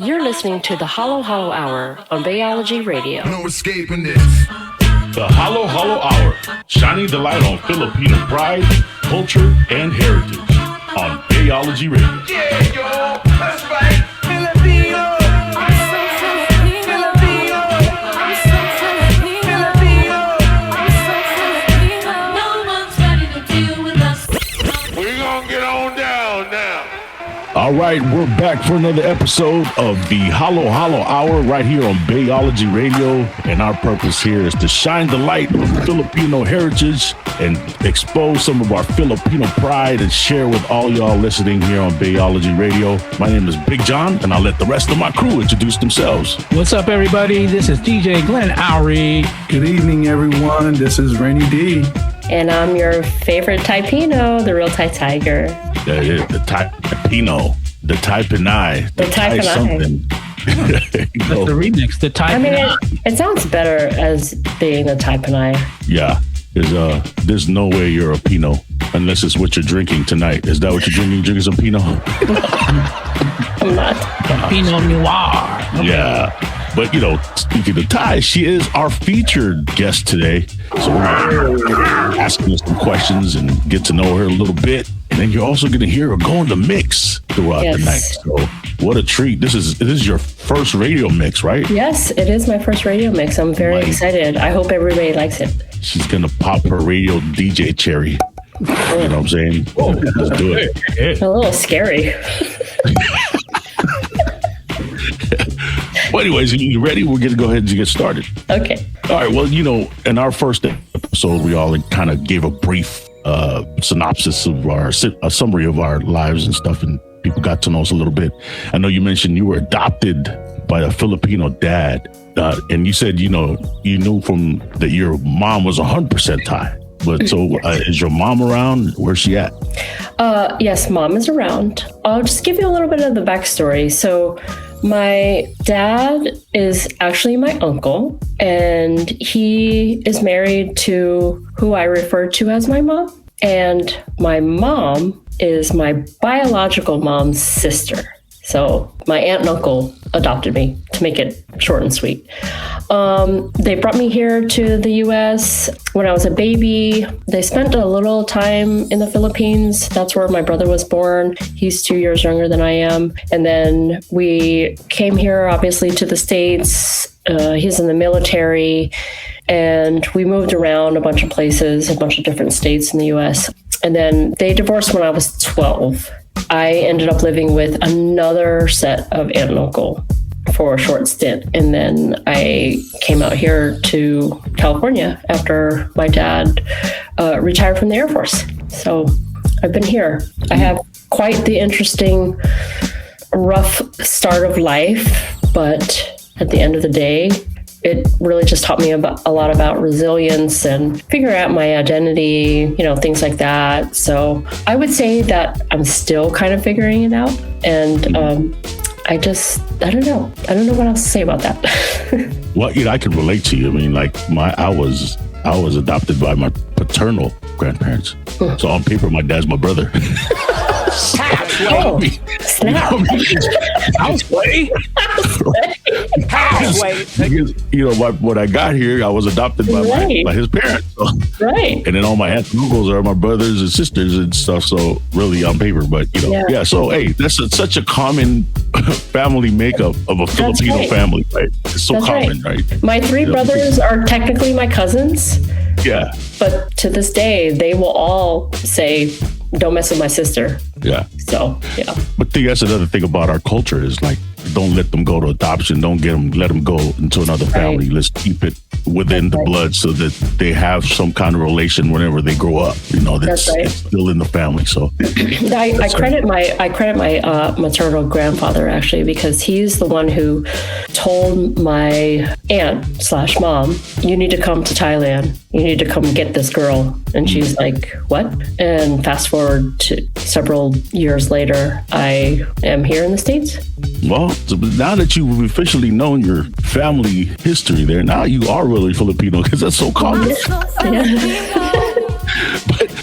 You're listening to the Hollow Hollow Hour on Bayology Radio. No escaping this. The Hollow Hollow Hour, shining the light on Filipino pride, culture, and heritage on Bayology Radio. Yeah, yo, that's right. Filipino. I'm so Filipino. I'm so Filipino. I'm so Filipino. No one's ready to deal with us. We're gonna get on down now. All right, we're back for another episode of the Hollow Hollow Hour right here on Bayology Radio. And our purpose here is to shine the light on Filipino heritage and expose some of our Filipino pride and share with all y'all listening here on Bayology Radio. My name is Big John, and I'll let the rest of my crew introduce themselves. What's up, everybody? This is DJ Glenn Oury. Good evening, everyone. This is Rainy D. And I'm your favorite Taipino, the real ThaiTiger. The Taipino, the Taipinai, The Taipinai. something. That's the remix, the type. I mean, it sounds better as being a Taipinai. Yeah, there's no way you're a Pinot unless it's what you're drinking tonight. Is that what you're drinking? Drinking some Pinot? I'm not. Pinot Noir. Yeah. But, speaking of Thai, she is our featured guest today. So we're asking her some questions and get to know her a little bit. And then you're also going to hear her go in the mix throughout the night. So what a treat. This is your first radio mix, right? Yes, it is my first radio mix. I'm very excited. I hope everybody likes it. She's going to pop her radio DJ cherry. You know what I'm saying? Let's do it. A little scary. Well, anyways, are you ready? We're going to go ahead and get started. Okay. All right. Well, in our first episode, we all kind of gave a brief synopsis of a summary of our lives and stuff, and people got to know us a little bit. I know you mentioned you were adopted by a Filipino dad, and you said, you knew from that your mom was 100% Thai. But so is your mom around? Where's she at? Yes, mom is around. I'll just give you a little bit of the backstory. So my dad is actually my uncle, and he is married to who I refer to as my mom. And my mom is my biological mom's sister. So my aunt and uncle adopted me, to make it short and sweet. They brought me here to the U.S. when I was a baby. They spent a little time in the Philippines. That's where my brother was born. He's 2 years younger than I am. And then we came here, obviously, to the States. He's in the military. And we moved around a bunch of places, a bunch of different states in the U.S. And then they divorced when I was 12. I ended up living with another set of aunt and uncle for a short stint. And then I came out here to California after my dad retired from the Air Force. So I've been here. I have quite the interesting, rough start of life, but at the end of the day, it really just taught me a lot about resilience and figuring out my identity, things like that. So I would say that I'm still kind of figuring it out. And I don't know. I don't know what else to say about that. Well, I can relate to you. I mean, I was adopted by my paternal grandparents. So on paper, my dad's my brother. Oh, snap. Houseway. When I got here, I was adopted by his parents. So. Right. And then all my aunts and uncles are my brothers and sisters and stuff. So really on paper, but yeah. So, hey, that's such a common family makeup of a Filipino family, right? It's so common, right? My three brothers are technically my cousins. Yeah. But to this day, they will all say, don't mess with my sister. Yeah. So, yeah. But that's another thing about our culture is don't let them go to adoption. Let them go into another family. Let's keep it within the blood so that they have some kind of relation whenever they grow up. That's it's still in the family. So I credit my maternal grandfather actually, because he's the one who told my aunt/mom, you need to come to Thailand. You need to come get this girl. And she's like, what? And fast forward to several years later, I am here in the States. Well, so now that you've officially known your family history there, now you are really Filipino because that's so common. Yeah.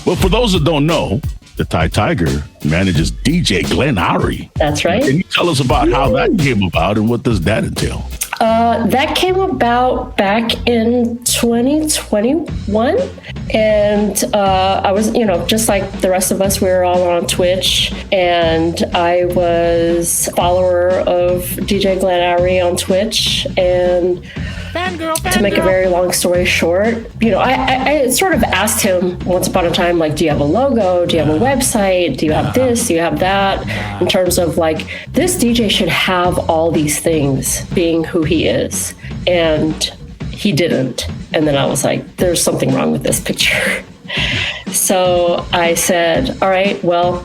But for those that don't know, the ThaiTiger manages DJ Glenn Oury. That's right. Can you tell us about how that came about and what does that entail? That came about back in 2021. And I was, just like the rest of us, we were all on Twitch. And I was a follower of DJ Glenn Oury on Twitch. And to make a very long story short, I sort of asked him once upon a time, like, do you have a logo? Do you have a website? Do you have this? Do you have that? In terms of like, this DJ should have all these things being who he is. And he didn't. And then I was like, there's something wrong with this picture. So I said, all right, well,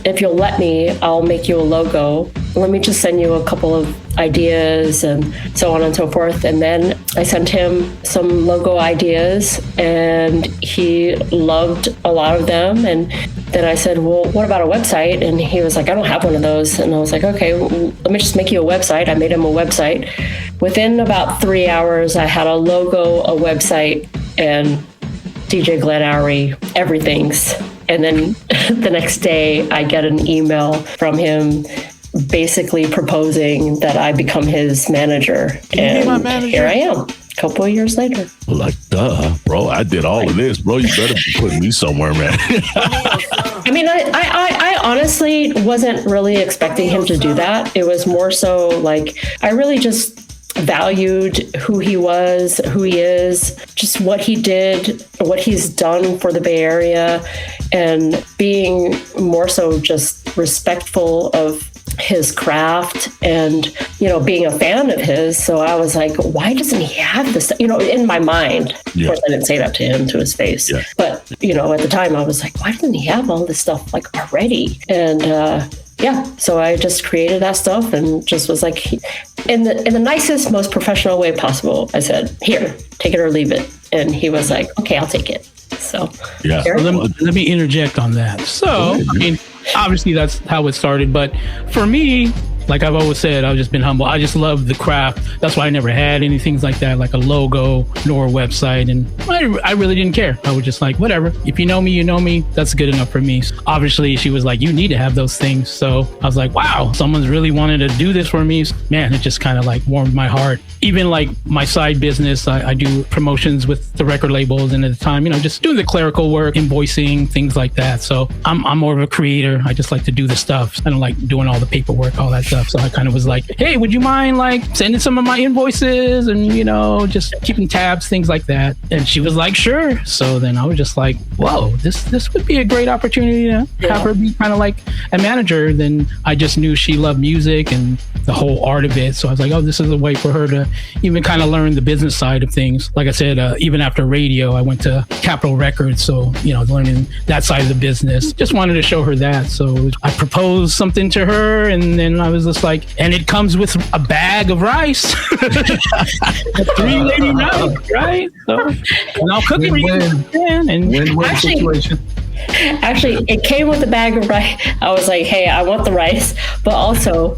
if you'll let me, I'll make you a logo. Let me just send you a couple of ideas and so on and so forth. And then I sent him some logo ideas and he loved a lot of them. And then I said, well, what about a website? And he was like, I don't have one of those. And I was like, okay, well, let me just make you a website. I made him a website. Within about 3 hours, I had a logo, a website, and DJ Glenn Oury, everything's. And then the next day, I get an email from him basically proposing that I become his manager. And here I am, a couple of years later. Like, duh, bro, I did all of this. Bro, you better be putting me somewhere, man. I mean, I honestly wasn't really expecting him to do that. It was more so like, I really just valued who he was, who he is, just what he did, what he's done for the Bay Area, and being more so just respectful of his craft and, being a fan of his. So I was like, why doesn't he have this? In my mind, of course, I didn't say that to him, to his face. Yeah. But, at the time I was like, why doesn't he have all this stuff like already? And, so I just created that stuff and just was like, in the nicest, most professional way possible, I said, here, take it or leave it. And he was like, okay, I'll take it. So, yeah. Let me interject on that. So, I mean, obviously that's how it started. But for me, like I've always said, I've just been humble. I just love the craft. That's why I never had any things like that, like a logo nor a website. And I really didn't care. I was just like, whatever. If you know me, you know me. That's good enough for me. Obviously, she was like, you need to have those things. So I was like, wow, someone's really wanted to do this for me. Man, it just kind of like warmed my heart. Even like my side business, I do promotions with the record labels. And at the time, just doing the clerical work, invoicing, things like that. So I'm more of a creator. I just like to do the stuff. I don't like doing all the paperwork, all that stuff. So I kind of was like, hey, would you mind like sending some of my invoices and, just keeping tabs, things like that. And she was like, sure. So then I was just like, whoa, this would be a great opportunity to have her be kind of like a manager. Then I just knew she loved music and the whole art of it. So I was like, oh, this is a way for her to even kind of learn the business side of things. Like I said, even after radio, I went to Capitol Records. So, learning that side of the business, just wanted to show her that. So I proposed something to her and then I was just like, and it comes with a bag of rice. $3.80 rice, right? So, and I'll cook it for you. And win-win situation. Actually, it came with a bag of rice. I was like, hey, I want the rice, but also,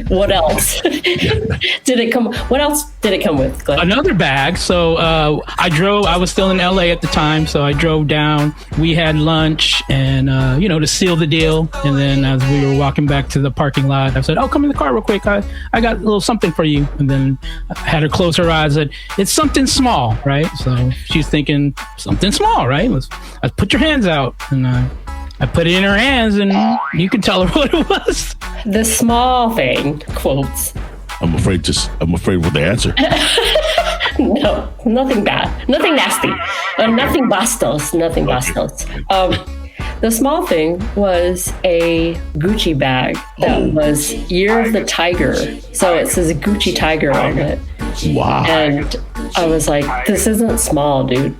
what else? What else did it come with, Glenn? Another bag. So I was still in LA at the time. So I drove down, we had lunch and, to seal the deal. And then as we were walking back to the parking lot, I said, oh, come in the car real quick. I got a little something for you. And then I had her close her eyes and it's something small, right? So she's thinking something small, right? Let's put your hands out. And I put it in her hands and you can tell her what it was. The small thing, quotes. I'm afraid with the answer. No, nothing bad. Nothing nasty. Nothing bastos. Nothing bastos. The small thing was a Gucci bag that was Year of the Tiger. So it says Gucci Tiger on it. Wow. And I was like, this isn't small, dude.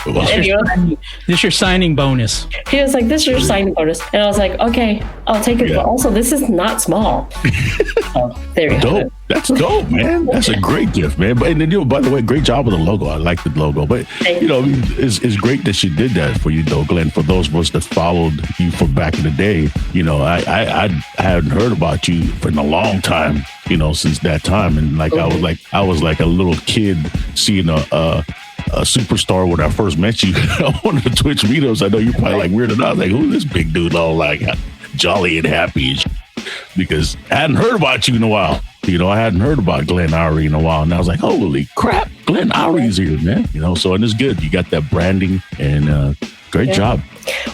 This your signing bonus. He was like, this is your signing bonus. And I was like, okay, I'll take it. Yeah. But also, this is not small. So, there you go. That's dope, man. That's a great gift, man. But and then, by the way, great job with the logo. I like the logo. But, it's great that she did that for you, though, Glenn. For those of us that followed you from back in the day, I hadn't heard about you for a long time, since that time. And I was like a little kid seeing a superstar when I first met you on one of the Twitch meetups. I know you're probably like weirded out. Like, who's this big dude all like jolly and happy and shit? Because I hadn't heard about you in a while. You know, I hadn't heard about Glenn Oury in a while. And I was like, holy crap, Glenn Oury's here, man. You know, so and it's good. You got that branding and great job.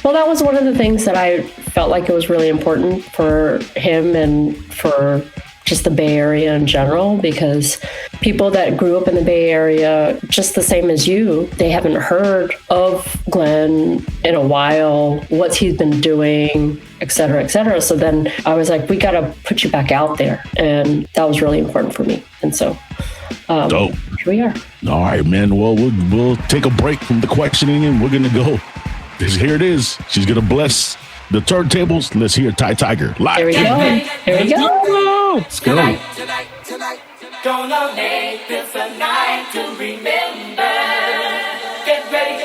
Well, that was one of the things that I felt like it was really important for him and for just the Bay Area in general, because people that grew up in the Bay Area, just the same as you, they haven't heard of Glenn in a while, what he's been doing, et cetera, et cetera. So then I was like, we got to put you back out there. And that was really important for me. And so Dope. Here we are. All right, man. Well, we'll take a break from the questioning and we're going to go. Here it is. She's going to bless the turntables. Let's hear ThaiTiger live. Here we go. Here we go. Let's go. Tonight, gonna make this a night to remember. Get ready.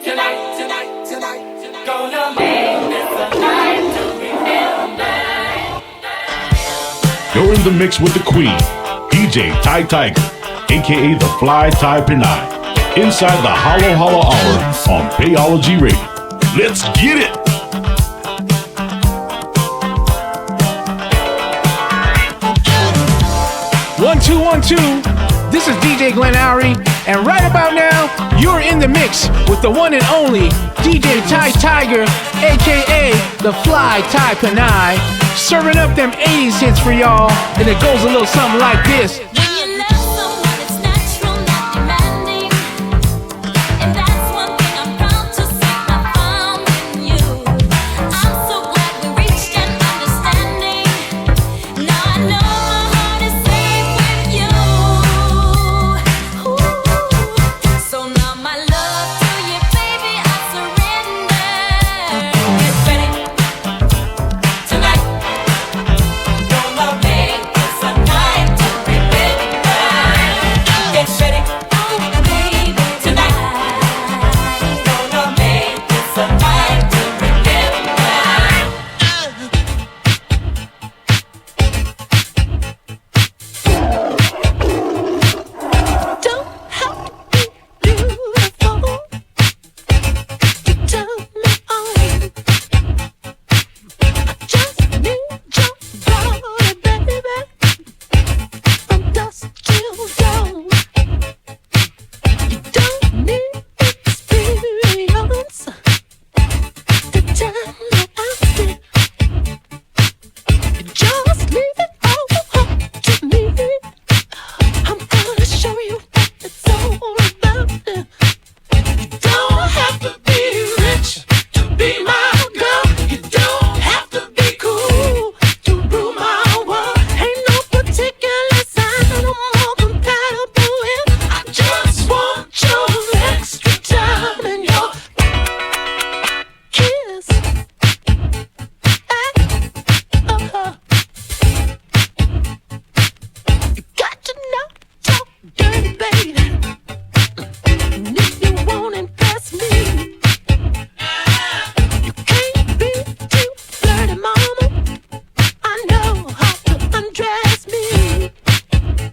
Tonight, gonna make this a night to remember. You're in the mix with the queen, DJ ThaiTiger, aka the Fly Thai Pinai, inside the Hollow Hollow Hour on Bayology Radio. Let's get it. 1 2 1 2. This is DJ Glenn Oury, and right about now, you're in the mix with the one and only DJ ThaiTiger, aka the Fly Thai Pinai, serving up them 80s hits for y'all, and it goes a little something like this. When you love someone, it's natural, not demanding. And that's one thing I'm proud to say I found in you. I'm so glad we reached an understanding. Now I know my heart is safe with you. Ooh. So now my love to you, baby, I surrender. Get ready. Tonight, gonna make this a night to remember. Get ready, oh baby, tonight, gonna make this a night to remember. Don't have to be beautiful to turn me on. Just need your body, baby, from dusk till dawn. You don't need experience to tell me out there. You just leave it all up to me. I'm gonna show you what it's all about. You don't have to be rich to be my girl. You don't have to be cool to rule my world. Ain't no particular sign I'm more compatible with. I just want your extra time and your kiss. You got to not talk dirty, baby. And if you won't impress me, you can't be too flirty, mama. I know how to undress me.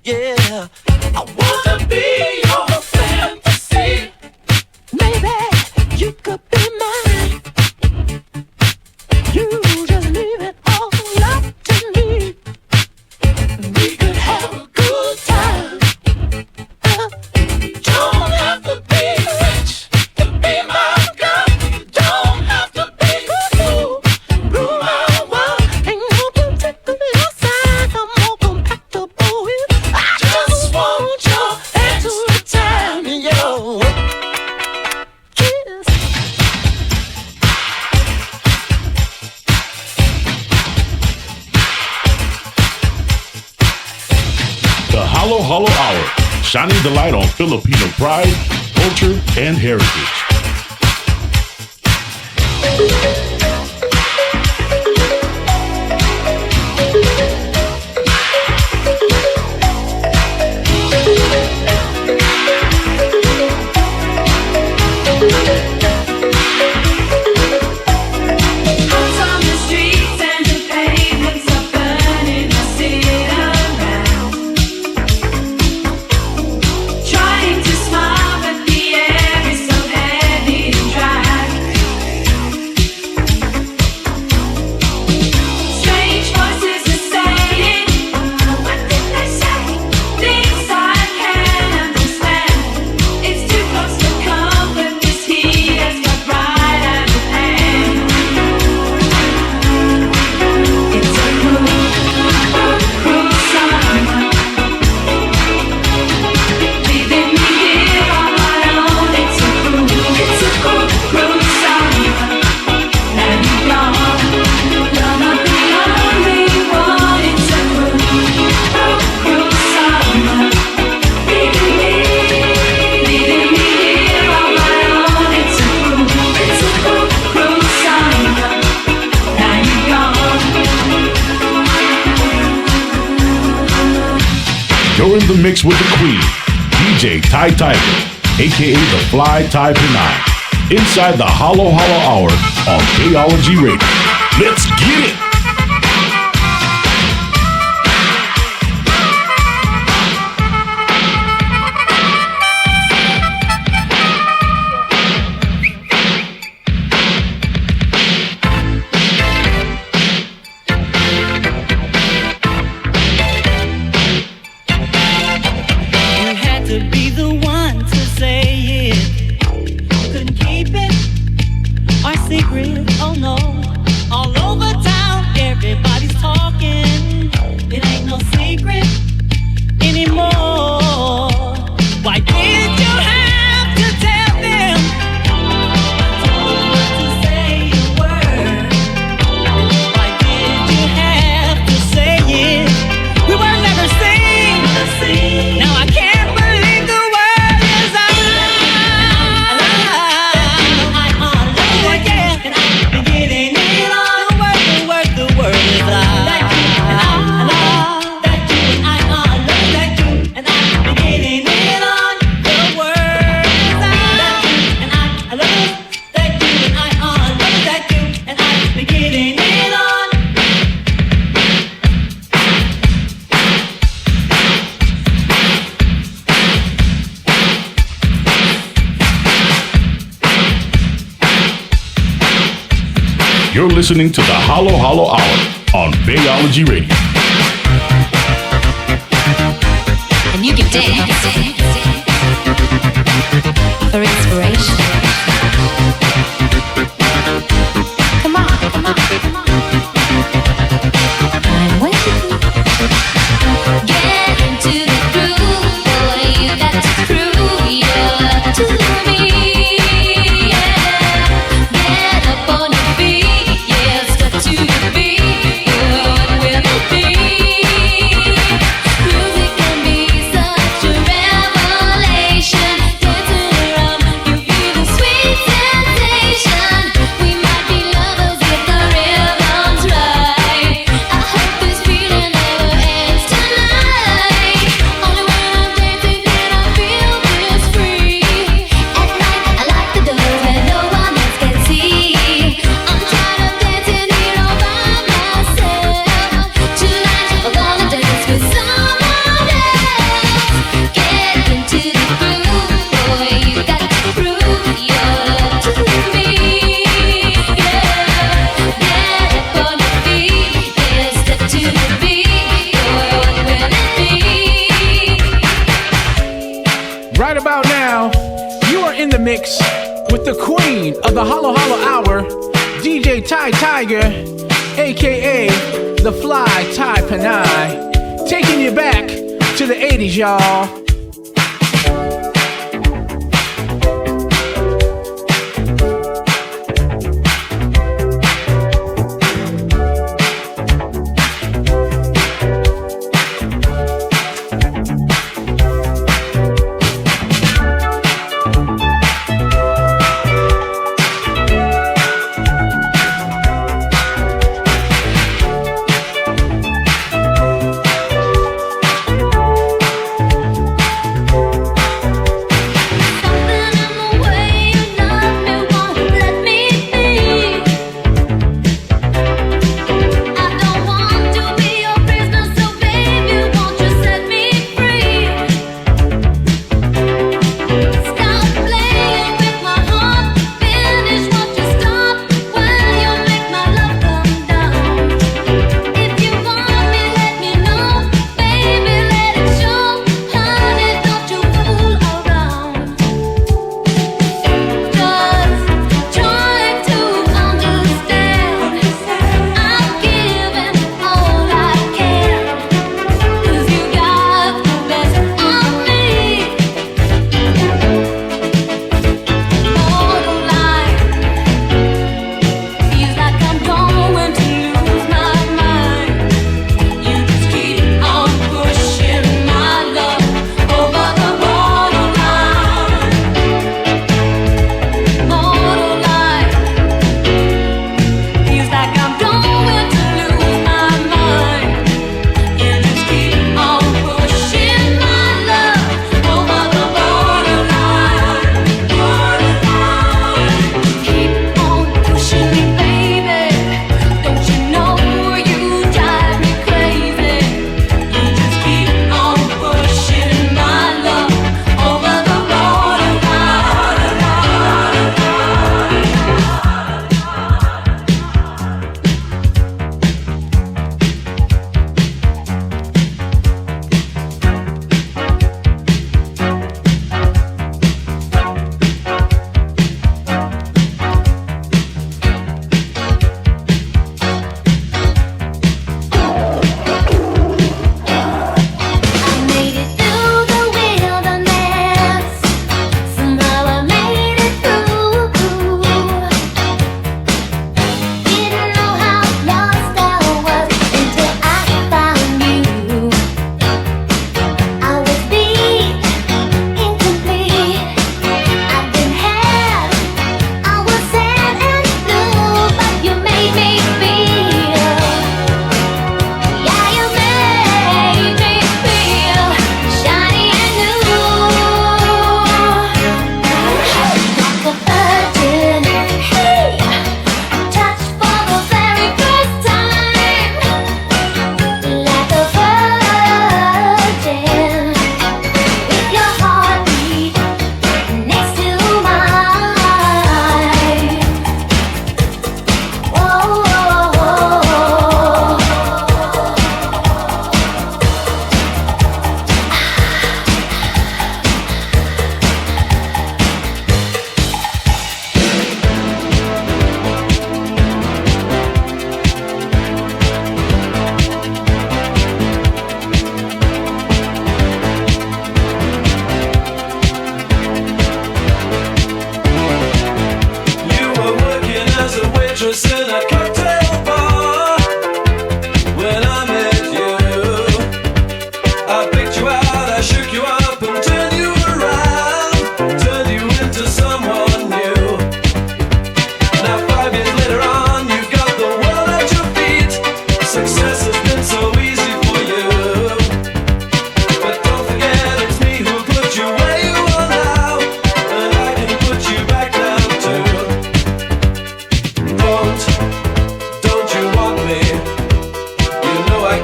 Yeah, I wanna be your fantasy. Maybe you could be mine. You just leave it all up to me. We could have a good time. Don't have to be rich to be my girl. Don't have to be cool, rule my world. Ain't no particular sign I'm more compatible with. I just want your extra time and your kiss. The Hollow Hollow Hour, shining the light on Filipino pride, culture, and heritage. Out on the streets and the pavements are burning, I sit around, trying to smile. You're in the mix with the queen, DJ ThaiTiger, aka the Fly Thai Penai, inside the Hollow Hollow Hour on Kayology Radio. Let's get it! You're listening to the Hollow Hollow Hour on Bayology Radio. And you can dance for inspiration. Come on, come on, come on. I'm waiting. Get into the groove, boy. You got to prove your love to me. With the queen of the Hollow Hollow Hour, DJ ThaiTiger, aka the Fly Thai Penai, taking you back to the 80s, y'all.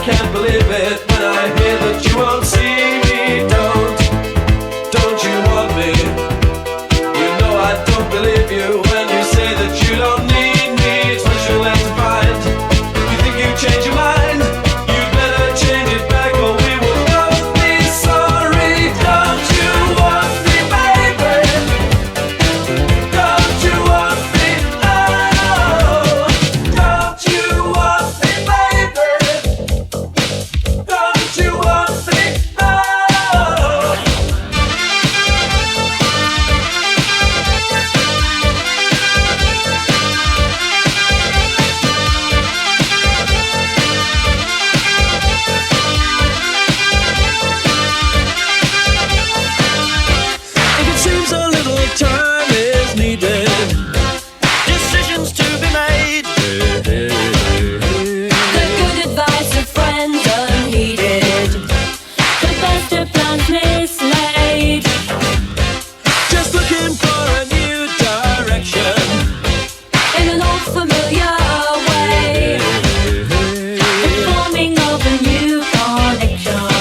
can't believe it when I hear that you won't see me. Don't you want me? You know I don't believe you when you say that you don't need me. It's what you're left to find. You think you change your mind? You'd better change it back or we will both be sorry. Don't you want me, baby? Don't you want me? Oh, don't you want me, baby? Don't you want me? Oh. If it seems a little time is needed, decisions to be made. The good advice of friends unheeded, the best of plans mislaid. Just looking for a new direction. In an old familiar way, the forming of a new connection.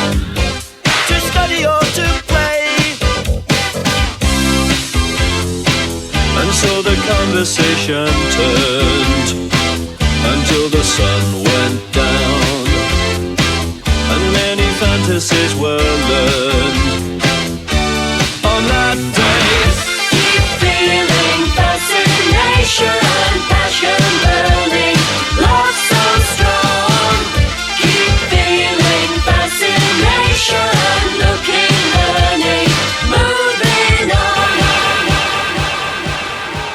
To study or to play. And so the conversation turned until the sun went down, and many fantasies were learned on that day. Keep feeling fascination, passion burning, love so strong. Keep feeling fascination, looking, learning, moving on.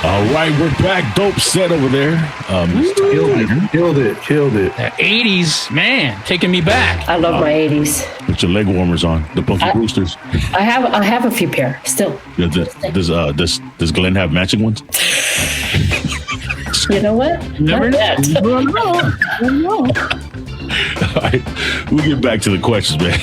All right, we're back. Dope set over there. Killed it. The 80s, man, taking me back. I love my 80s. Put your leg warmers on. The Punky Brewsters. I have a few pair still. Does Glenn have matching ones? You know what? Never Not yet. All right, we'll get back to the questions, man.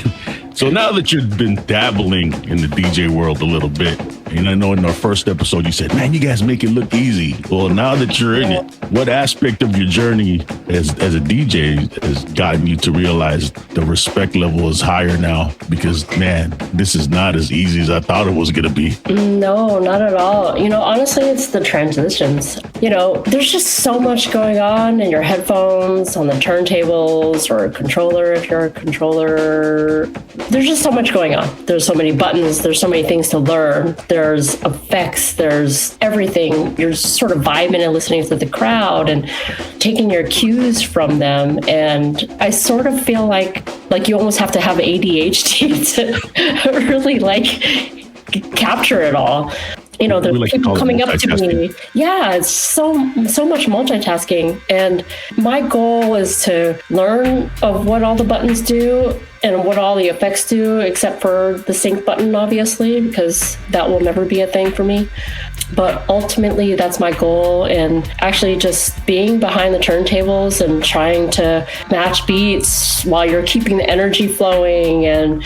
So now that you've been dabbling in the DJ world a little bit, and I know in our first episode you said, man, you guys make it look easy. Well, now that you're in it, what aspect of your journey as a DJ has gotten you to realize the respect level is higher now? Because, man, this is not as easy as I thought it was going to be. No, not at all. Honestly, it's the transitions. There's just so much going on in your headphones, on the turntables, or a controller if you're a controller. There's just so much going on. There's so many buttons. There's so many things to learn. There's effects. There's everything. You're sort of vibing and listening to the crowd and taking your cues from them. And I sort of feel like you almost have to have ADHD to really capture it all. The We people call it coming up to me. multitasking. Yeah, it's so much multitasking. And my goal is to learn of what all the buttons do and what all the effects do, except for the sync button, obviously, because that will never be a thing for me. But ultimately, that's my goal. And actually just being behind the turntables and trying to match beats while you're keeping the energy flowing and,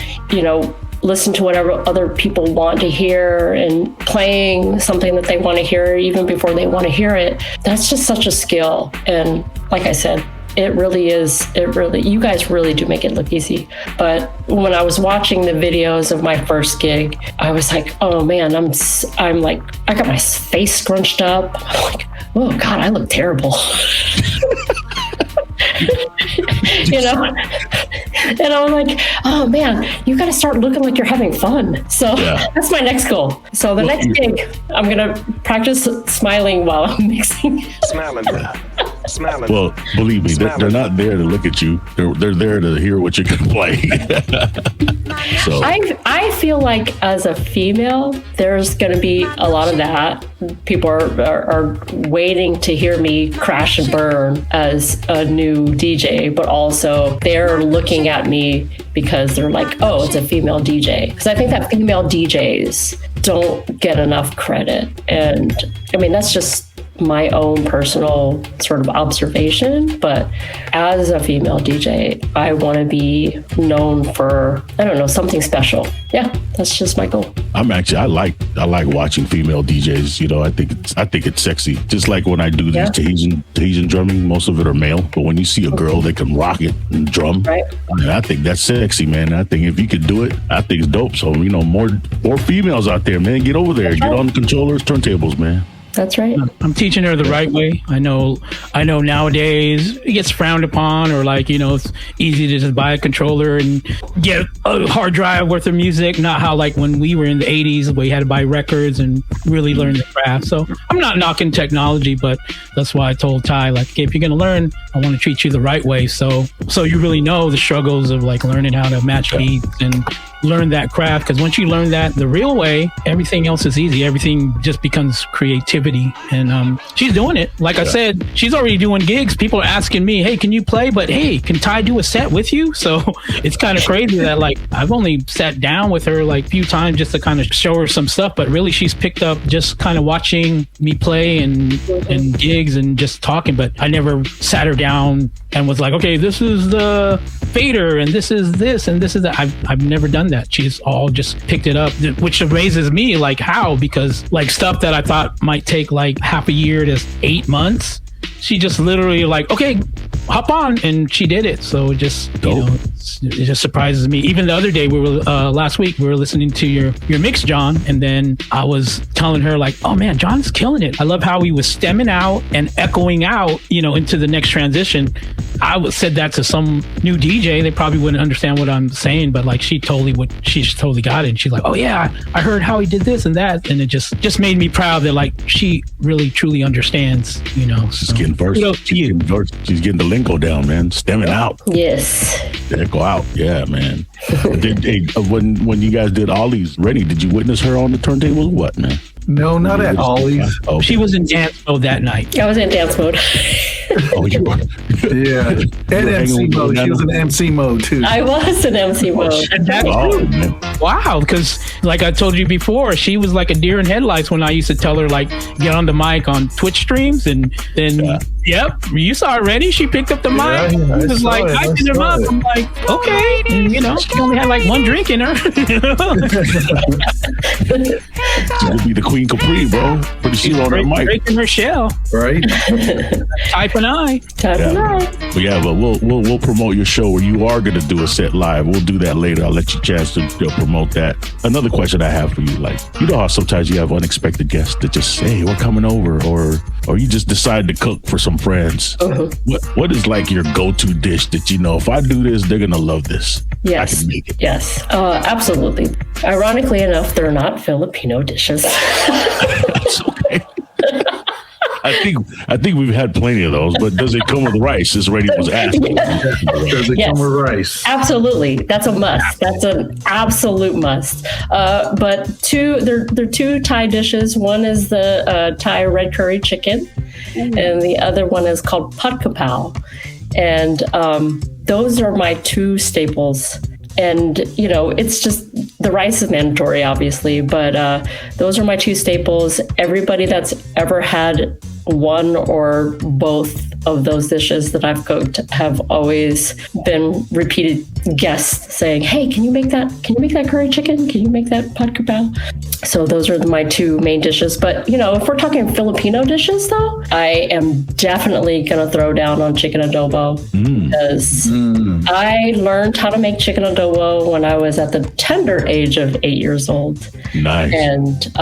listen to whatever other people want to hear and playing something that they want to hear even before they want to hear it. That's just such a skill. And like I said, you guys really do make it look easy. But when I was watching the videos of my first gig, I was like, oh man, I'm like, I got my face scrunched up. I'm like, oh God, I look terrible. And I was like, oh man, you got to start looking like you're having fun. So that's my next goal. So the next gig, I'm going to practice smiling while I'm mixing. Smiling. Well, believe me, they're not there to look at you. They're there to hear what you're going to play. So I feel like as a female, there's going to be a lot of that. People are waiting to hear me crash and burn as a new DJ, but also they're looking at me because they're like, oh, it's a female DJ. Because I think that female DJs don't get enough credit. And I mean, that's just my own personal sort of observation, but as a female DJ, I want to be known for, I don't know, something special. Yeah, that's just my goal. I like watching female DJs. You know, I think it's sexy. Just like when I do these Tahitian drumming, most of it are male. But when you see a girl that can rock it and drum, right. I think that's sexy, man. I think if you could do it, I think it's dope. So, you know, more females out there, man. Get over there. Get on the controllers, turntables, man. That's right. I'm teaching her the right way. I know nowadays it gets frowned upon, or like, you know, it's easy to just buy a controller and get a hard drive worth of music. Not how like when we were in the 80s where you had to buy records and really learn the craft. So I'm not knocking technology, but that's why I told Ty, like, okay, if you're going to learn, I want to treat you the right way. So you really know the struggles of like learning how to match beats and learn that craft, because once you learn that the real way, everything else is easy. Everything just becomes creativity. And she's doing it. Like I said, she's already doing gigs. People are asking me, hey, can you play? But hey, can Ty do a set with you? So it's kind of crazy that like I've only sat down with her like a few times just to kind of show her some stuff, but really she's picked up just kind of watching me play and gigs and just talking. But I never sat her down and was like, okay, this is the fader and this is this and this is that. I've never done that. She's all just picked it up, which amazes me, like how, because like stuff that I thought might take like half a year to 8 months, she just literally like, okay, hop on, and she did it. So it just, you know, it just surprises me. Even the other day, we were last week, we were listening to your mix, John, and then I was telling her like, oh man, John's killing it. I love how he was stemming out and echoing out, you know, into the next transition. I said that to some new DJ, they probably wouldn't understand what I'm saying, but like she totally got it. And she's like, oh yeah, I heard how he did this and that, and it just made me proud that like she really truly understands, you know. She's getting versed. She's getting the lingo down, man. Stemming out. Yes. Go out. Yeah, man. When you guys did Ollie's Ready, did you witness her on the turntables? What, man? No, not at Ollie's. Okay. She was in dance mode that night. I was in dance mode. Oh, you were? Yeah. And MC mode. She was in MC mode too. I was in MC mode. Wow, because like I told you before, she was like a deer in headlights when I used to tell her like get on the mic on Twitch streams, and then yep, you saw it ready. She picked up the mic. She was like, I did it up. I'm like, okay, and you know, she only had like one drink in her. She could be the Queen Capri, bro. Pretty sure on that mic. Breaking her shell. Right. Type an I. But yeah, but we'll promote your show where you are going to do a set live. We'll do that later. I'll let you chance to promote that. Another question I have for you, like, you know how sometimes you have unexpected guests that just say, hey, we're coming over, or you just decide to cook for some friends. What is like your go-to dish that, you know, if I do this, they're going to love this? Yes. I can make it. Yes. Absolutely. Ironically enough, they're not Filipino dishes. That's okay. I think we've had plenty of those, but does it come with rice? As Reddy was asking. Does it come with rice? Absolutely. That's a must. That's an absolute must. But there are two Thai dishes. One is the Thai red curry chicken, and the other one is called Pad Kapao. And those are my two staples. And, you know, it's just the rice is mandatory, obviously, but those are my two staples. Everybody that's ever had one or both of those dishes that I've cooked have always been repeated guests saying, hey, can you make that curry chicken? Can you make that Pad Kapao? So those are my two main dishes. But, you know, if we're talking Filipino dishes, though, I am definitely going to throw down on chicken adobo because I learned how to make chicken adobo when I was at the tender age of 8 years old. Nice. And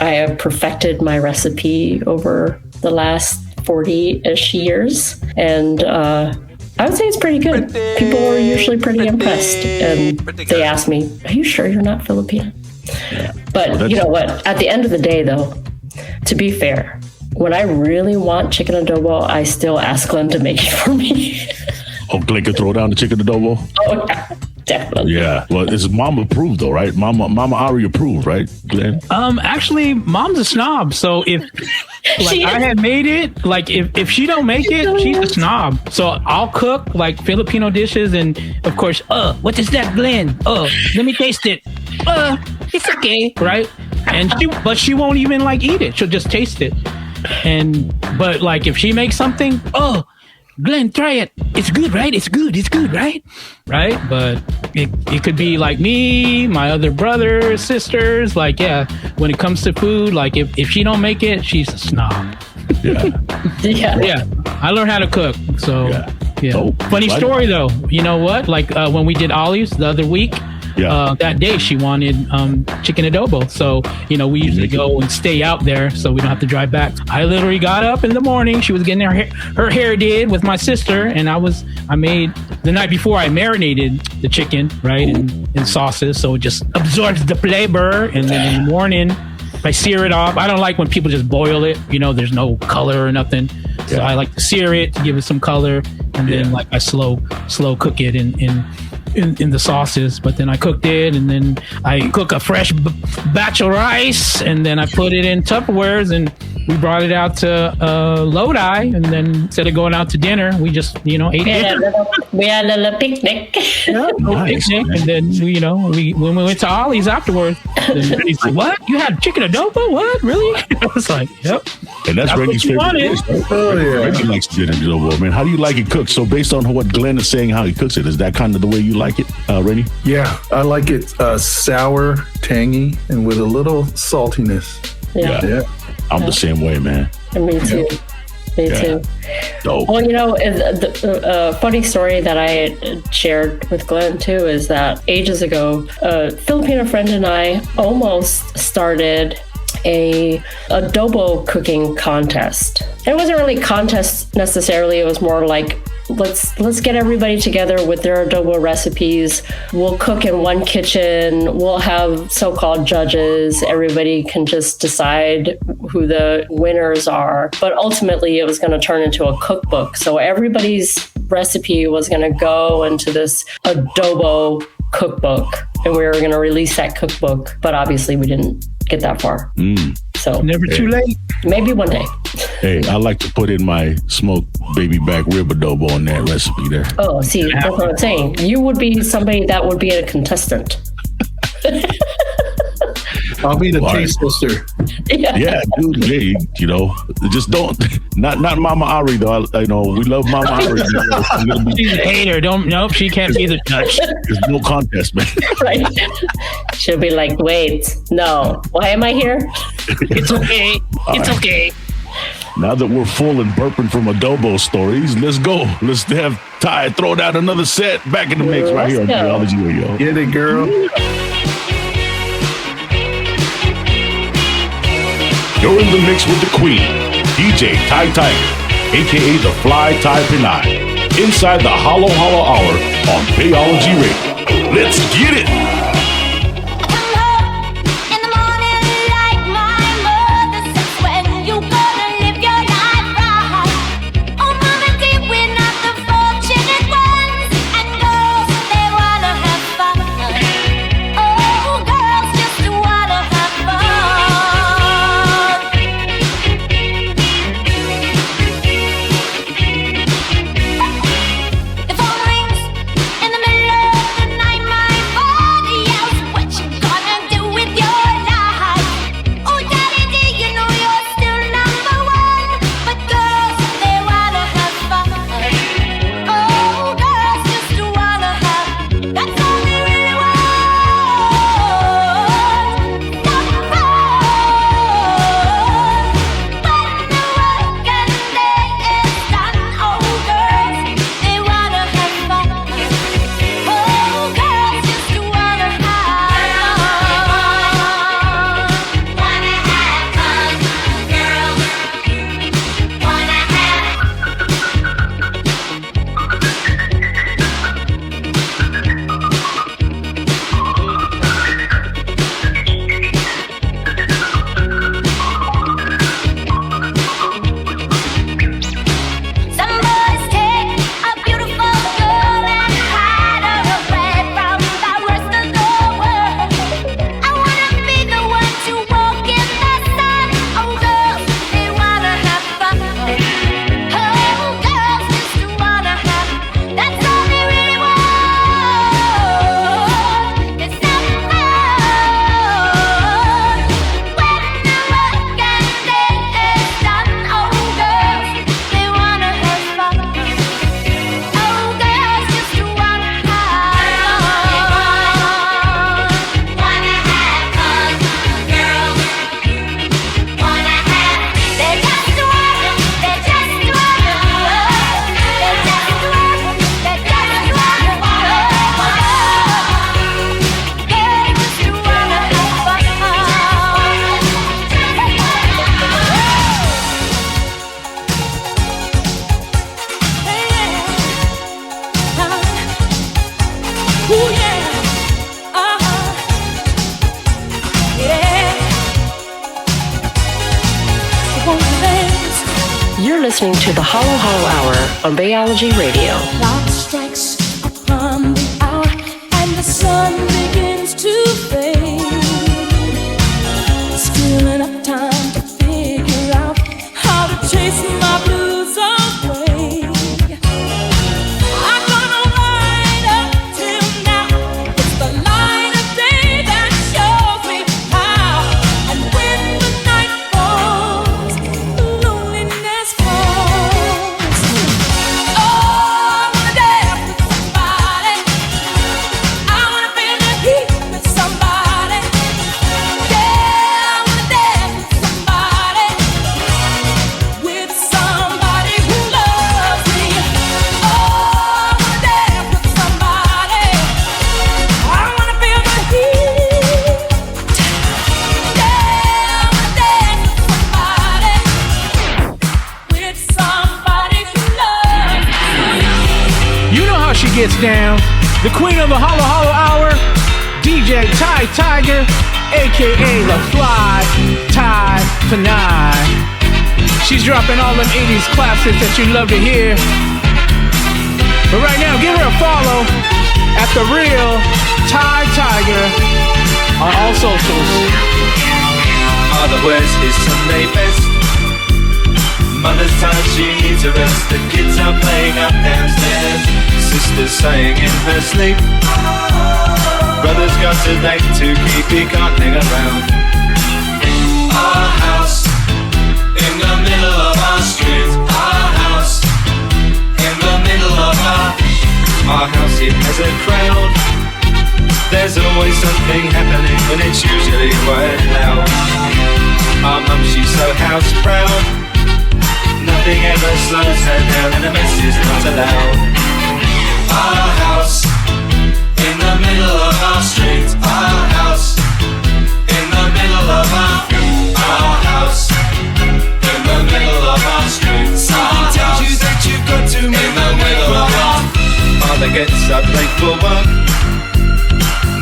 I have perfected my recipe over the last 40-ish years. And I would say it's pretty good. People are usually pretty impressed. And they ask me, are you sure you're not Filipino? Yeah. But you know what? At the end of the day, though, to be fair, when I really want chicken adobo, I still ask Glenn to make it for me. Oh, Glenn can throw down the chicken adobo? Oh, yeah, definitely. Yeah. Well, it's Mama approved, though, right? Mama Ari approved, right, Glenn? Actually, Mom's a snob. So if I had made it, like if she don't make it, she's a snob. So I'll cook like Filipino dishes, and of course, what is that, Glenn? Let me taste it. It's okay, right? And she won't even like eat it. She'll just taste it. But like if she makes something, oh, Glenn, try it. It's good, right? It's good, right? Right? But it could be like me, my other brothers, sisters. Like, yeah, when it comes to food, like if she don't make it, she's a snob. Yeah. I learned how to cook. So, yeah. Oh, funny story though. You know what? Like when we did Ollie's the other week, that day she wanted chicken adobo. So, we usually go and stay out there so we don't have to drive back. I literally got up in the morning. She was getting her hair did with my sister. And I made the night before I marinated the chicken, right? In sauces. So it just absorbs the flavor. And then in the morning, I sear it off. I don't like when people just boil it. There's no color or nothing. So I like to sear it to give it some color. And then like I slow cook it in the sauces. But then I cooked it, and then I cook a fresh batch of rice, and then I put it in Tupperwares, and we brought it out to Lodi. And then instead of going out to dinner, we just ate it. We had a little picnic. Nice, picnic. And then when we went to Ollie's afterwards, then he's like, "What? You had chicken adobo? What? Really?" I was like, "Yep." And that's Randy's favorite dish. Randy likes chicken adobo, man. How do you like it cooked? So based on what Glenn is saying, how he cooks it, is that kind of the way you like it, Randy? Yeah, I like it sour, tangy, and with a little saltiness. Yeah. I'm the same way, man. And me too. Me too. Dope. Well, the funny story that I shared with Glenn too is that ages ago, a Filipino friend and I almost started a adobo cooking contest. It wasn't really a contest necessarily. It was more like, let's get everybody together with their adobo recipes. We'll cook in one kitchen. We'll have so-called judges. Everybody can just decide who the winners are. But ultimately, it was going to turn into a cookbook. So everybody's recipe was going to go into this adobo cookbook, and we were going to release that cookbook. But obviously, we didn't get that far. So never too late. Maybe one day. Hey, I like to put in my smoked baby back rib adobo on that recipe there. Oh, see, that's what I'm saying. You would be somebody that would be a contestant. I'll be the taste tester. Yeah, dude. Hey, just don't. Not Mama Ari though. We love Mama Ari. She's a hater. Nope, she can't be the judge. There's no contest, man. Right. She'll be like, wait, no. Why am I here? It's okay. It's okay. Now that we're full and burping from adobo stories, let's go. Let's have Ty throw down another set back in the mix right here on Geology Radio. Get it, girl. You're in the mix with the queen, DJ ThaiTiger, a.k.a. the Fly Thai Pinay, inside the Hollow Hour on Geology Radio. Let's get it! If all rings in the middle of the night, my body Ooh, yeah. Uh-huh. Yeah. So won't you dance? You're listening to the Hollow Hollow Hour on Bayology Radio. Clock strikes upon the hour and the sun begins to fade. Still enough time to figure out how to chase my blues away. I'm gonna ride up till now. It's the light of day that shows me how. And when the night falls, loneliness falls. Oh, I wanna dance with somebody. I wanna feel the heat with somebody. Yeah, I wanna dance with somebody. With somebody who loves me. Oh, I wanna dance with somebody. I wanna feel the heat. Yeah, I wanna dance with somebody who loves me. You know how she gets down. The queen of the Hollow Hollow Hour, DJ ThaiTiger, aka the Fly Tie Tonight. She's dropping all them 80s classics that you love to hear. But right now, give her a follow at the real ThaiTiger on all socials. Father wears his Sunday best. Mother's tired, she needs a rest. The kids are playing up downstairs. Sister's sighing in her sleep. Brother's got a date to keep, he can't hang around. Our house in the middle of our street. Our house in the middle of our house. It has a crowd. There's always something happening, and it's usually quite loud. Our mum, she's so house proud. Nothing ever slows her down, and a mess is not allowed. Our house in the middle of our street. Our house in the middle of our house in the middle of our street. Something tells you that you've got to move in the middle of our. Father gets up late for work.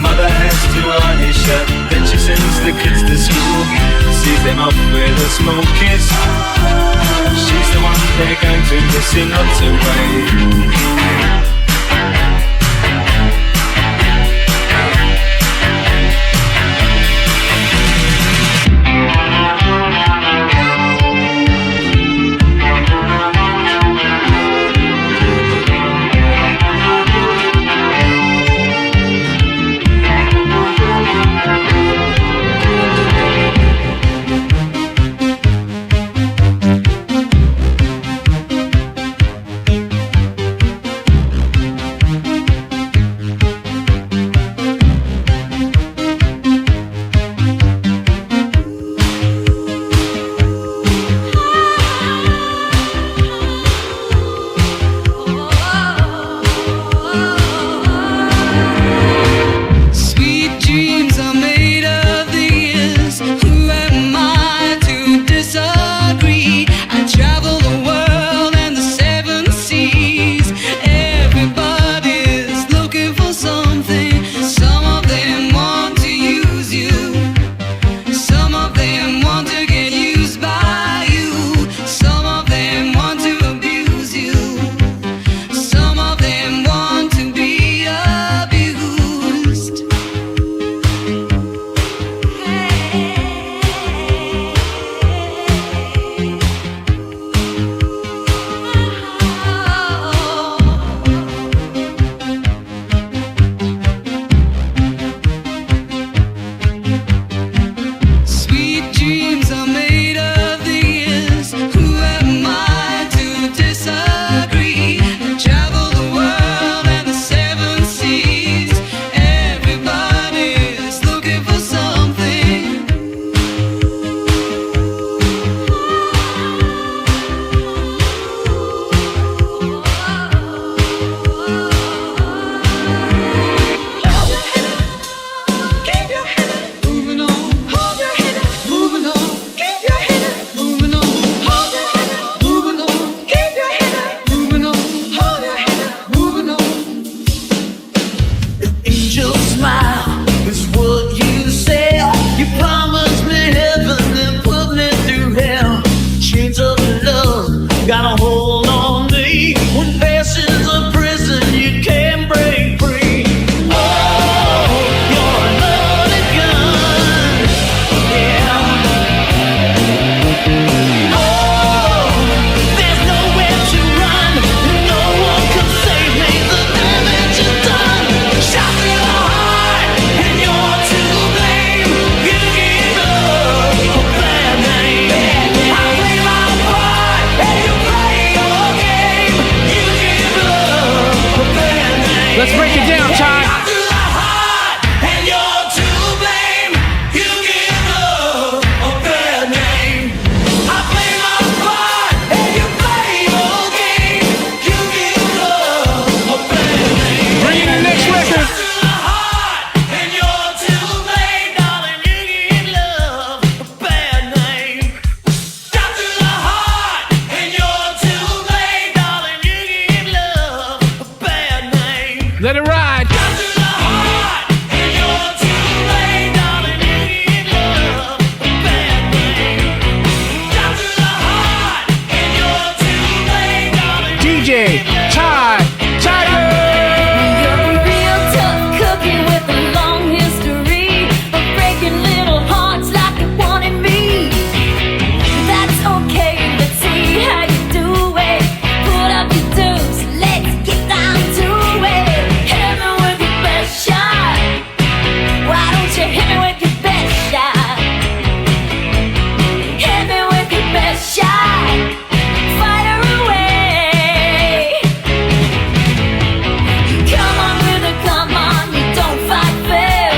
Mother has to iron his shirt. Then she sends the kids to school. Sees them off with a small kiss. She's the one they're going to miss in lots of ways. Ty. Bringing the next record. Let it ride. DJ Ty Tiger. You're a real tough cookie with a long history of breaking little hearts like you wanted me. That's okay, let's see how you do it. Put up your dues, let's get down to it. Hit me with your best shot. Why don't you hit me with your best shot? Hit me with your best shot. Fire away. Come on, brother, come on, you don't fight fair.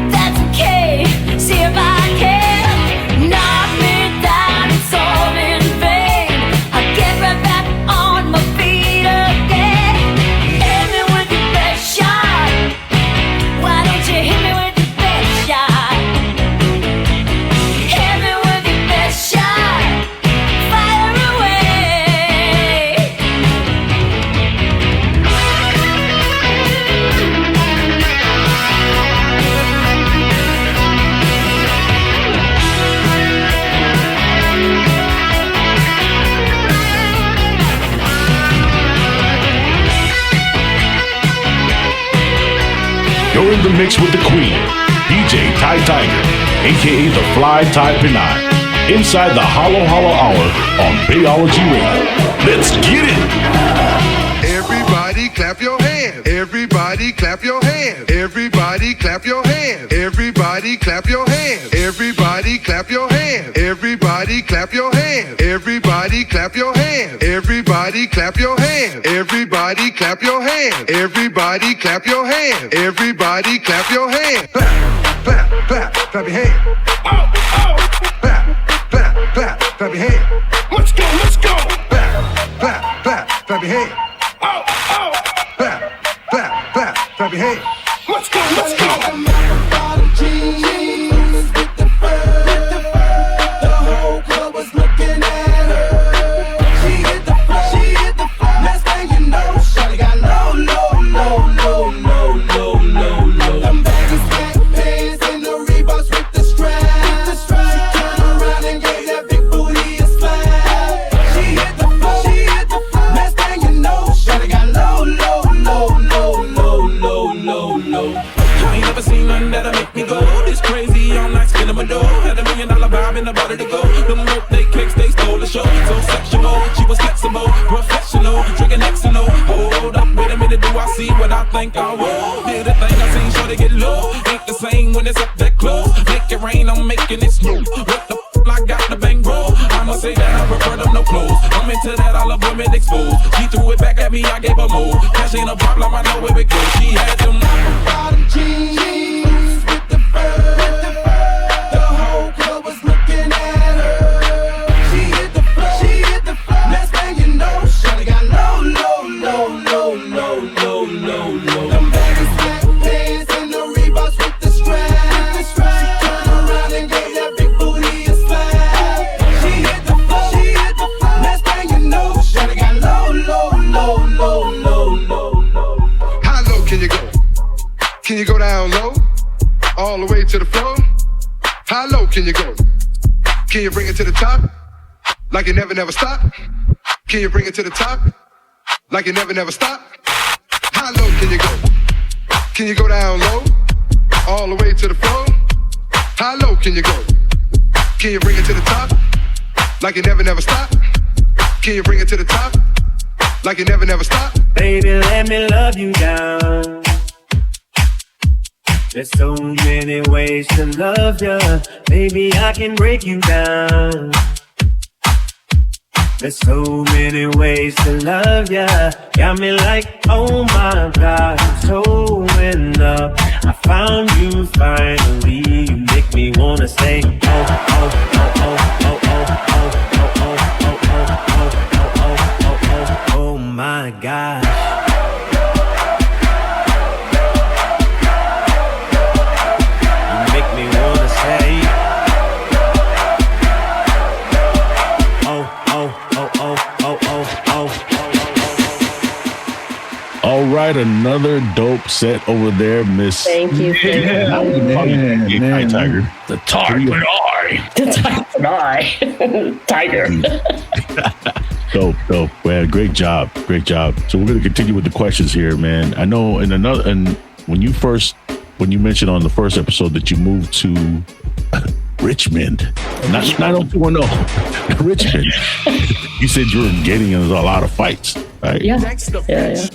But that's okay, see if I can knock me down, it's all in vain. I'll get right back on my feet again. Hit me with your best shot. Why don't you hit me with your best shot? Hit me with your best shot. Fire away. You're in the mix with the queen, DJ ThaiTiger, aka the Fly Thai Pinai, inside the Hollow Hollow Hour on Bayology Radio. Let's get it! Everybody clap your hands. Everybody clap your hands. Everybody clap your hands. Everybody clap your hands. Everybody clap your hands. Everybody clap your hands. Everybody clap your hands. Everybody clap your hands. Everybody clap your hands. Everybody clap your hands. Everybody clap your hands. Clap, clap, clap, clap your hands. Oh, oh. Clap, clap, clap, clap your hands. Let's go, let's go. Clap, clap, clap, clap your hands. Oh, oh. Clap, clap, clap, clap your hands. Let's go, let's go. The whole club was looking at her. She hit the floor, she hit the floor. Next thing you know, shawty got low, low, low, low, low, low, low, low. Them baggy sweat pants and the Reeboks with the strap. She turned around and gave that big booty a slap. She hit the floor, she hit the floor. Next thing you know, shawty got low, low, low, low, low, low, low, low. I ain't never seen nothing that'll make me go this crazy all night, spinning my door. Had $1 million vibe in the body to go. Them birthday cakes, they stole the show. So sexual, she was flexible, professional, drinking Xano. Hold up, wait a minute, do I see what I think I will? Did the thing I seen, sure to get low. Ain't the same when it's up that close. Make it rain, I'm making it snow. What the f***, I got the bang roll. I'ma say that I prefer them no clothes. I'm into that, I love women exposed. She threw it back at me, I gave her more. Cash ain't a problem, I know where it goes. She had them bottom jeans with the fur. The whole club was looking at her. She hit the floor, she hit the floor. Next thing you know, shawty got low, low, low, low, low, low, low, low. Them baggy sweatpants and the Reeboks with the strap. She turned around and gave that big booty a slap. She hit the floor, she hit the floor. Next thing you know, shawty got low, low, low, low, low, low, low. How low can you go? Can you go down low? All the way to the floor? How low can you go? Can you bring it to the top? Like you never, never stop? Can you bring it to the top? Like you never, never stop? How low can you go? Can you go down low? All the way to the floor? How low can you go? Can you bring it to the top? Like you never, never stop? Can you bring it to the top? Like you never, never stop? Baby, let me love you down. There's so many ways to love ya. Baby, I can break you down. There's so many ways to love ya. Got me like, oh my God, I'm so in love. I found you finally. You make me wanna say, oh, oh, oh, oh, oh, oh, oh, oh, oh, oh, oh, oh, oh, oh, oh my gosh. You make me wanna say, All right, another dope set over there, Miss. Thank you. ThaiTiger. The Tarpon Eye. The Tarpon Eye. Tiger. Dope. Man, great job. So we're gonna continue with the questions here, man. I know when you mentioned on the first episode that you moved to Richmond, not 90210, Richmond. You said you were getting in a lot of fights, right? Yeah.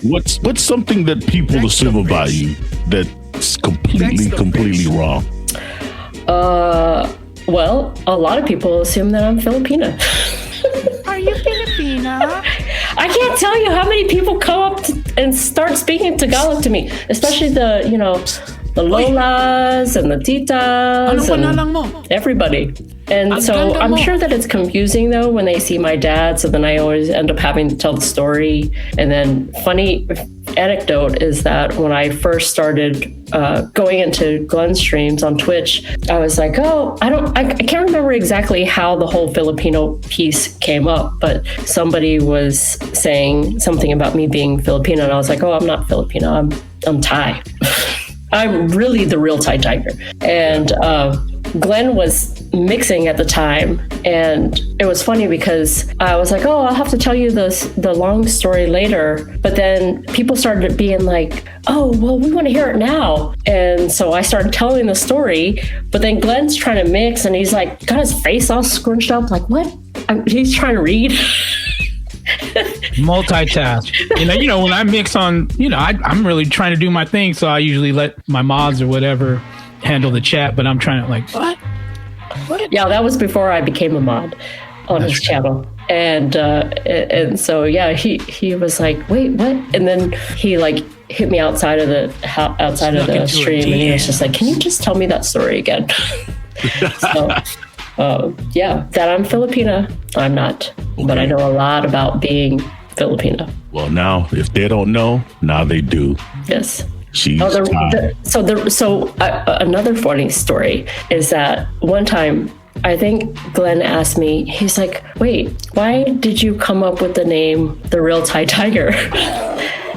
What's something that people assume about you that's completely wrong? Well, a lot of people assume that I'm Filipina. Are you Filipina? I can't tell you how many people come up and start speaking Tagalog to me, especially the Lolas and the Titas and everybody. And so I'm sure that it's confusing though when they see my dad. So then I always end up having to tell the story. And then funny anecdote is that when I first started going into Glenn's streams on Twitch, I was like, I can't remember exactly how the whole Filipino piece came up, but somebody was saying something about me being Filipino, and I was like, I'm not Filipino, I'm Thai. I'm really the real ThaiTiger. And Glenn was mixing at the time, and it was funny because I was like, I'll have to tell you the long story later. But then people started being like, we want to hear it now. And so I started telling the story, but then Glenn's trying to mix and he's like, got his face all scrunched up, like, what? He's trying to read. Multitask. When I mix on, I'm really trying to do my thing. So I usually let my mods or whatever handle the chat, but I'm trying to like, what? Yeah, that was before I became a mod on his channel. And so, yeah, he was like, wait, what? And then he like hit me outside of the stream, and he was just like, can you just tell me that story again? So, that I'm Filipina, I'm not. Okay. But I know a lot about being Filipina. Well, now, if they don't know, now they do. Yes. She's another funny story is that one time, I think Glenn asked me, he's like, wait, why did you come up with the name The Real ThaiTiger?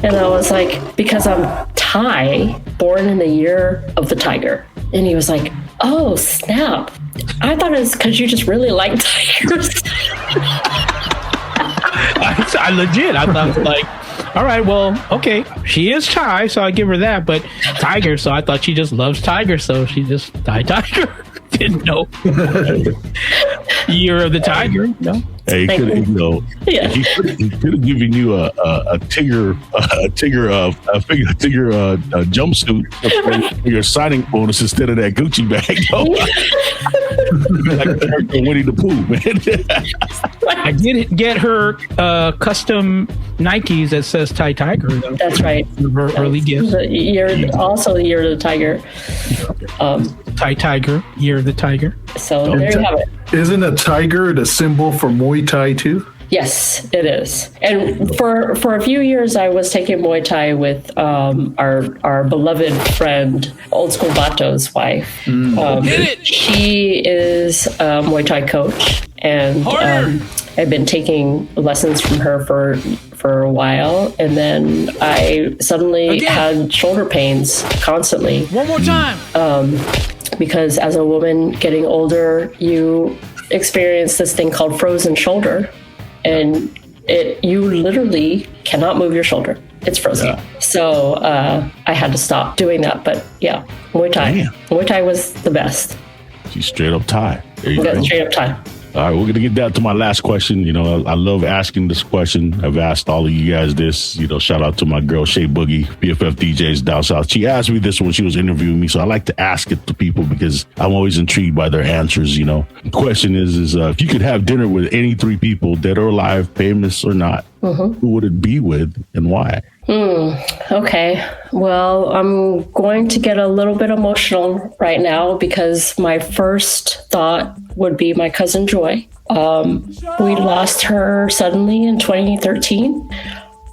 And I was like, because I'm Thai, born in the year of the tiger. And he was like, oh, snap. I thought it was because you just really like tigers. I legit, I thought like, all right, well, okay, she is Thai, so I give her that, but tiger, so I thought she just loves tigers, so she just ThaiTiger. Didn't know. Year of the tiger, no. Hey, he could have given you a Tigger jumpsuit for your signing bonus instead of that Gucci bag. Like Winnie the Pooh, man. I did get her custom Nikes that says ThaiTiger, though. That's right. Her early gift. Also the year of the tiger. ThaiTiger, year of the tiger. So there you have it. Isn't a tiger the symbol for Muay Thai too? Yes, it is. And for a few years, I was taking Muay Thai with our beloved friend, Old School Bato's wife. She is a Muay Thai coach, and I've been taking lessons from her for a while, and then I suddenly had shoulder pains constantly. One more time. Because as a woman getting older, you experience this thing called frozen shoulder, and you literally cannot move your shoulder. It's frozen. Yeah. So I had to stop doing that. But yeah, Muay Thai. Damn. Muay Thai was the best. She's straight up Thai. There you go. Straight up Thai. All right, we're going to get down to my last question. You know, I love asking this question. I've asked all of you guys this. You know, shout out to my girl, Shay Boogie, BFF DJs down south. She asked me this when she was interviewing me, so I like to ask it to people because I'm always intrigued by their answers, you know. The question is if you could have dinner with any three people, dead or alive, famous or not, who would it be with and why? Okay. Well, I'm going to get a little bit emotional right now because my first thought would be my cousin Joy. We lost her suddenly in 2013.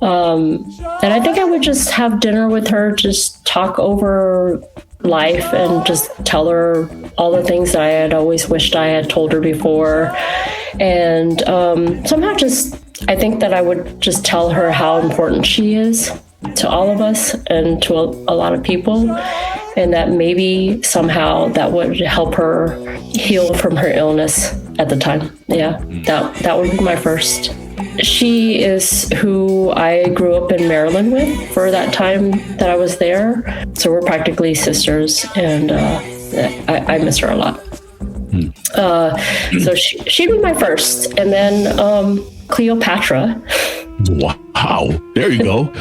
And I think I would just have dinner with her, just talk over life and just tell her all the things that I had always wished I had told her before. And somehow I think that I would just tell her how important she is to all of us and to a lot of people, and that maybe somehow that would help her heal from her illness at the time. Yeah, that would be my first. She is who I grew up in Maryland with for that time that I was there. So we're practically sisters, and I miss her a lot. So she'd be my first, and then Cleopatra. Wow. There you go.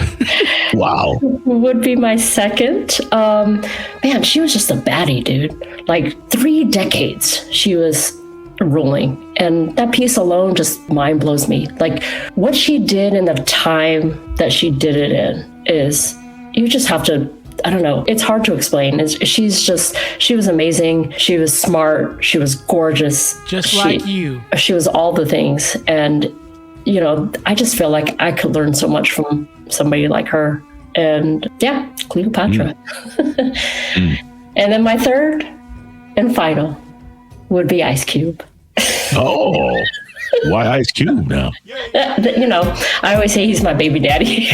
Wow. Would be my second. Man, she was just a baddie, dude. Like 3 decades she was ruling. And that piece alone just mind blows me. Like what she did in the time that she did it in is, you just have to, I don't know. It's hard to explain. She was amazing. She was smart. She was gorgeous. Just like you. She was all the things. And, you know, I just feel like I could learn so much from somebody like her. And yeah, Cleopatra. And then my third and final would be Ice Cube. Oh, why Ice Cube now? You know, I always say he's my baby daddy.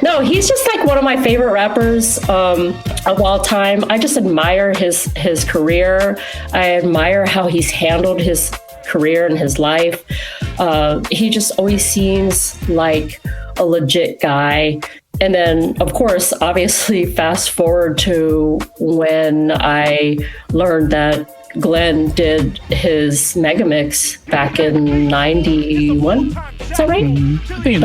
No, he's just like one of my favorite rappers of all time. I just admire his career. I admire how he's handled his career and his life. He just always seems like a legit guy. And then, of course, obviously, fast forward to when I learned that Glenn did his mega mix back in 91. Is that right? I think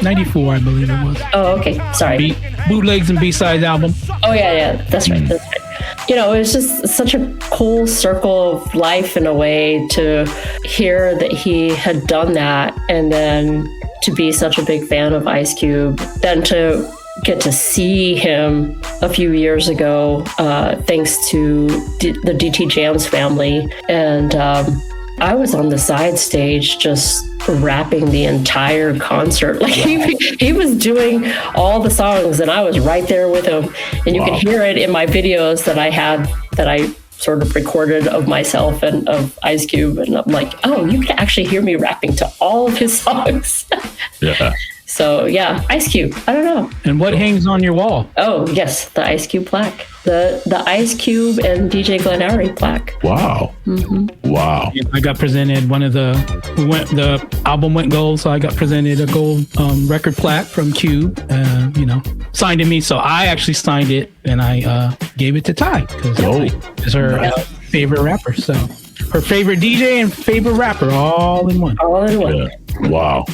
94, I believe it was. Oh, okay. Sorry. Bootlegs and B-sides album. Oh, yeah. That's right. That's right. You know, it was just such a cool circle of life in a way to hear that he had done that, and then to be such a big fan of Ice Cube, then to get to see him a few years ago, thanks to the DT Jams family. And I was on the side stage just rapping the entire concert. Like he was doing all the songs and I was right there with him. And you can hear it in my videos that I sort of recorded of myself and of Ice Cube. And I'm like, oh, you can actually hear me rapping to all of his songs. Yeah. So yeah, Ice Cube. I don't know. And what hangs on your wall? Oh yes, the Ice Cube plaque. The Ice Cube and DJ Glenn Oury plaque. Wow. Mm-hmm. Wow. I got presented the album went gold, so I got presented a gold record plaque from Cube. Signed to me, so I actually signed it and I gave it to Ty because it's her favorite rapper. So her favorite DJ and favorite rapper, all in one. All in one. Yeah. Wow.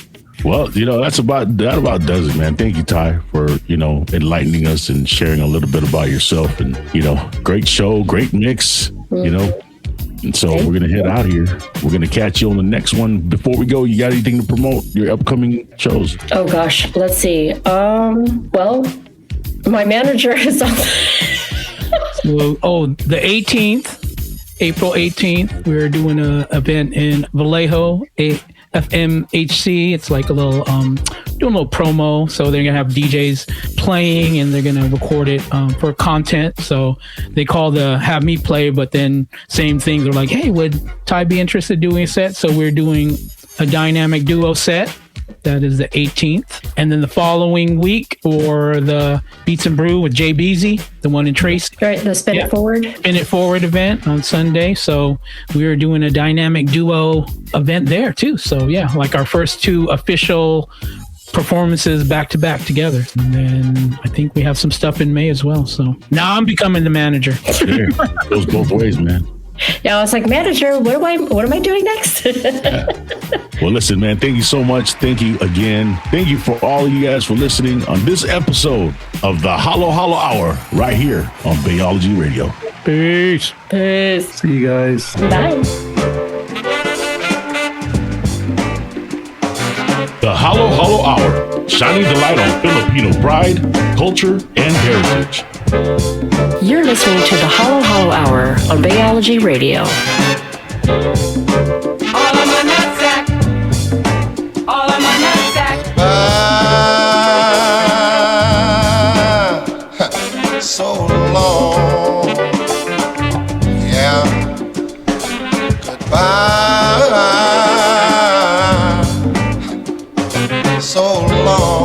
Well, that about does it, man. Thank you, Ty, for, enlightening us and sharing a little bit about yourself. And, great show, great mix, And so we're going to head out here. We're going to catch you on the next one. Before we go, you got anything to promote your upcoming shows? Oh, gosh. Let's see. Well, my manager is on. The 18th, April 18th, we're doing an event in Vallejo, FMHC. It's like a little doing a little promo, so they're gonna have DJs playing and they're gonna record it for content. So they call have me play, but then same thing, they're like, hey, would Ty be interested in doing a set? So we're doing a dynamic duo set. That is the 18th. And then the following week for the Beats and Brew with Jay Beasy, the one in Tracy. Right, the Spin It Forward. Spin It Forward event on Sunday. So we are doing a dynamic duo event there too. So yeah, like our first 2 official performances back to back together. And then I think we have some stuff in May as well. So now I'm becoming the manager. Yeah, goes both ways, man. Yeah, I was like, manager, what am I doing next? Well, listen, man, thank you so much. Thank you again. Thank you for all of you guys for listening on this episode of the Hollow Hollow Hour right here on Bayology Radio. Peace. Peace. See you guys. Bye. The Hollow Hollow Hour, shining the light on Filipino pride, culture, and heritage. You're listening to the Hollow Hollow Hour on Bayology Radio. All of my nutsack. All of my nutsack. So long, yeah. Goodbye, so long.